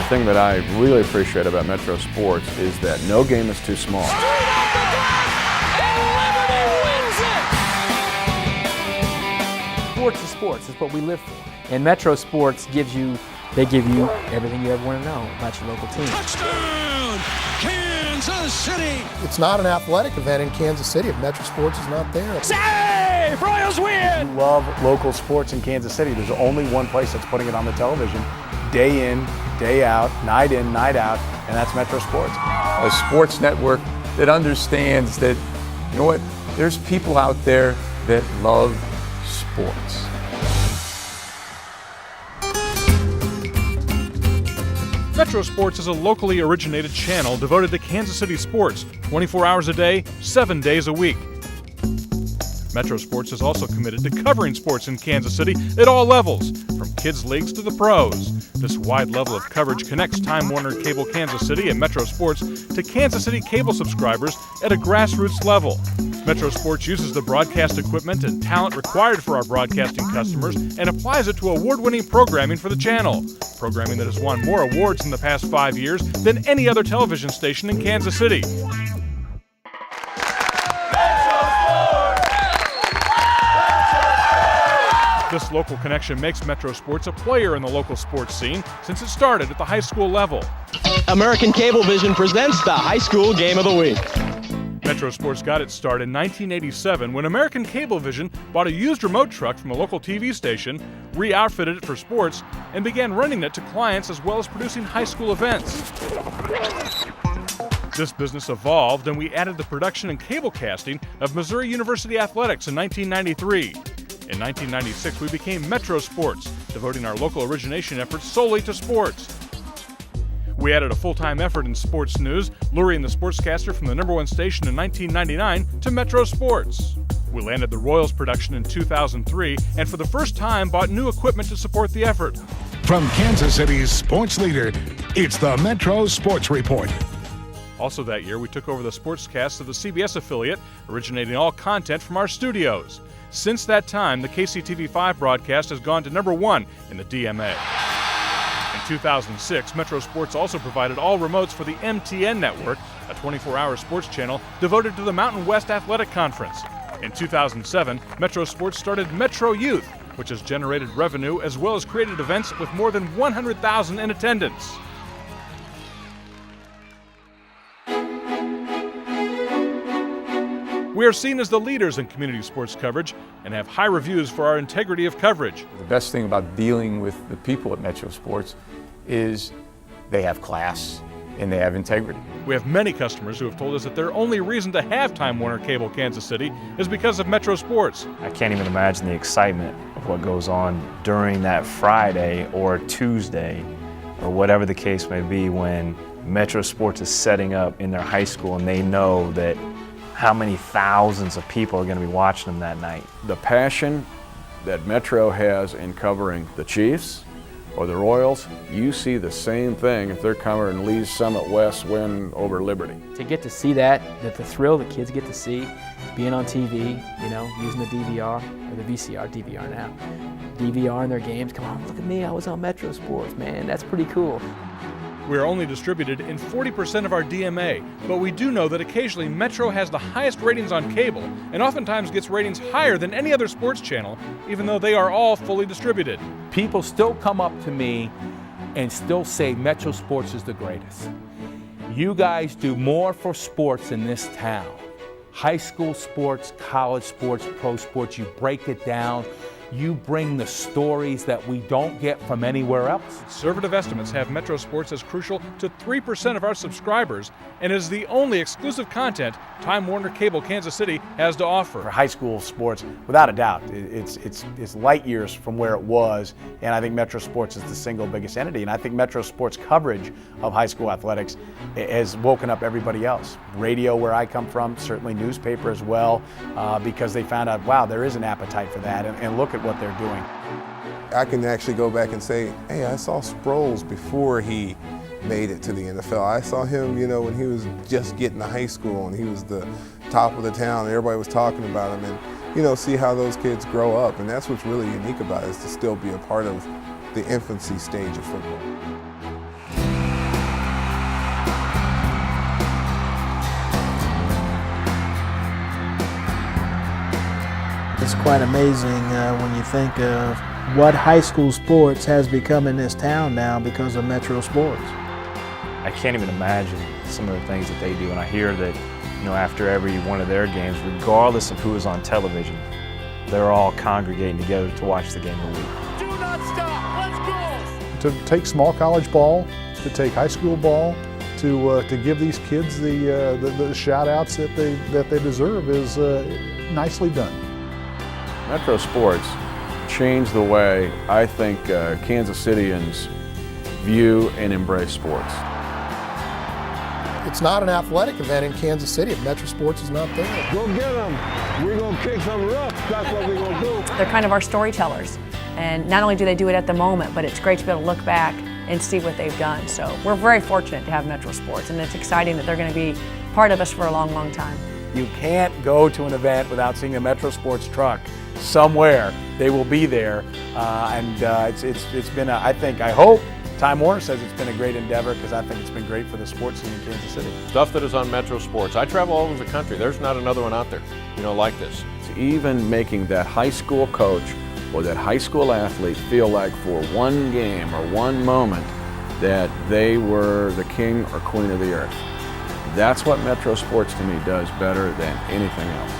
thing that I really appreciate about Metro Sports is that no game is too small. Sports is sports. It's what we live for. And Metro Sports gives you everything you ever want to know about your local team. Touchdown, Kansas City! It's not an athletic event in Kansas City if Metro Sports is not there. Save! Royals win! We love local sports in Kansas City. There's only one place that's putting it on the television, day in, day out, night in, night out, and that's Metro Sports. A sports network that understands that, you know what, there's people out there that love sports. Metro Sports is a locally originated channel devoted to Kansas City sports, 24 hours a day, 7 days a week. Metro Sports is also committed to covering sports in Kansas City at all levels, from kids' leagues to the pros. This wide level of coverage connects Time Warner Cable Kansas City and Metro Sports to Kansas City cable subscribers at a grassroots level. Metro Sports uses the broadcast equipment and talent required for our broadcasting customers and applies it to award-winning programming for the channel. Programming that has won more awards in the past 5 years than any other television station in Kansas City. This local connection makes Metro Sports a player in the local sports scene since it started at the high school level. American Cablevision presents the High School Game of the Week. Metro Sports got its start in 1987 when American Cablevision bought a used remote truck from a local TV station, re-outfitted it for sports, and began renting it to clients as well as producing high school events. This business evolved and we added the production and cablecasting of Missouri University Athletics in 1993. In 1996, we became Metro Sports, devoting our local origination efforts solely to sports. We added a full-time effort in sports news, luring the sportscaster from the #1 station in 1999 to Metro Sports. We landed the Royals production in 2003 and for the first time bought new equipment to support the effort. From Kansas City's sports leader, it's the Metro Sports Report. Also that year, we took over the sportscast of the CBS affiliate, originating all content from our studios. Since that time, the KCTV5 broadcast has gone to #1 in the DMA. In 2006, Metro Sports also provided all remotes for the MTN Network, a 24-hour sports channel devoted to the Mountain West Athletic Conference. In 2007, Metro Sports started Metro Youth, which has generated revenue as well as created events with more than 100,000 in attendance. We are seen as the leaders in community sports coverage and have high reviews for our integrity of coverage. The best thing about dealing with the people at Metro Sports is they have class and they have integrity. We have many customers who have told us that their only reason to have Time Warner Cable Kansas City is because of Metro Sports. I can't even imagine the excitement of what goes on during that Friday or Tuesday or whatever the case may be when Metro Sports is setting up in their high school and they know that how many thousands of people are going to be watching them that night. The passion that Metro has in covering the Chiefs or the Royals, you see the same thing if they're covering Lee's Summit West win over Liberty. To get to see that the thrill the kids get to see, being on TV, using the DVR, or the VCR, DVR now, DVR in their games, come on, look at me, I was on Metro Sports, man, that's pretty cool. We are only distributed in 40% of our DMA, but we do know that occasionally Metro has the highest ratings on cable and oftentimes gets ratings higher than any other sports channel, even though they are all fully distributed. People still come up to me and still say Metro Sports is the greatest. You guys do more for sports in this town. High school sports, college sports, pro sports, you break it down. You bring the stories that we don't get from anywhere else. Conservative estimates have Metro Sports as crucial to 3% of our subscribers and is the only exclusive content Time Warner Cable Kansas City has to offer. For high school sports, without a doubt, it's light years from where it was, and I think Metro Sports is the single biggest entity, and I think Metro Sports coverage of high school athletics has woken up everybody else. Radio, where I come from, certainly newspaper as well, because they found out, wow, there is an appetite for that, and look at what they're doing. I can actually go back and say, hey, I saw Sproles before he made it to the NFL. I saw him, when he was just getting to high school and he was the top of the town and everybody was talking about him, and see how those kids grow up. And that's what's really unique about it, is to still be a part of the infancy stage of football. is quite amazing when you think of what high school sports has become in this town now because of Metro Sports. I can't even imagine some of the things that they do, and I hear that, you know, after every one of their games, regardless of who is on television, they're all congregating together to watch the game of the week. Do not stop, let's go! To take small college ball, to take high school ball, to give these kids the shout outs that they deserve is nicely done. Metro Sports changed the way I think Kansas Cityans view and embrace sports. It's not an athletic event in Kansas City if Metro Sports is not there. Go get them. We're going to kick some rough. That's what we're going to do. They're kind of our storytellers. And not only do they do it at the moment, but it's great to be able to look back and see what they've done. So we're very fortunate to have Metro Sports, and it's exciting that they're going to be part of us for a long, long time. You can't go to an event without seeing a Metro Sports truck somewhere. They will be there, it's been I hope Time Warner says it's been a great endeavor, because I think it's been great for the sports scene in Kansas City. Stuff that is on Metro Sports. I travel all over the country. There's not another one out there, you know, like this. It's even making that high school coach or that high school athlete feel like for one game or one moment that they were the king or queen of the earth. That's what Metro Sports to me does better than anything else.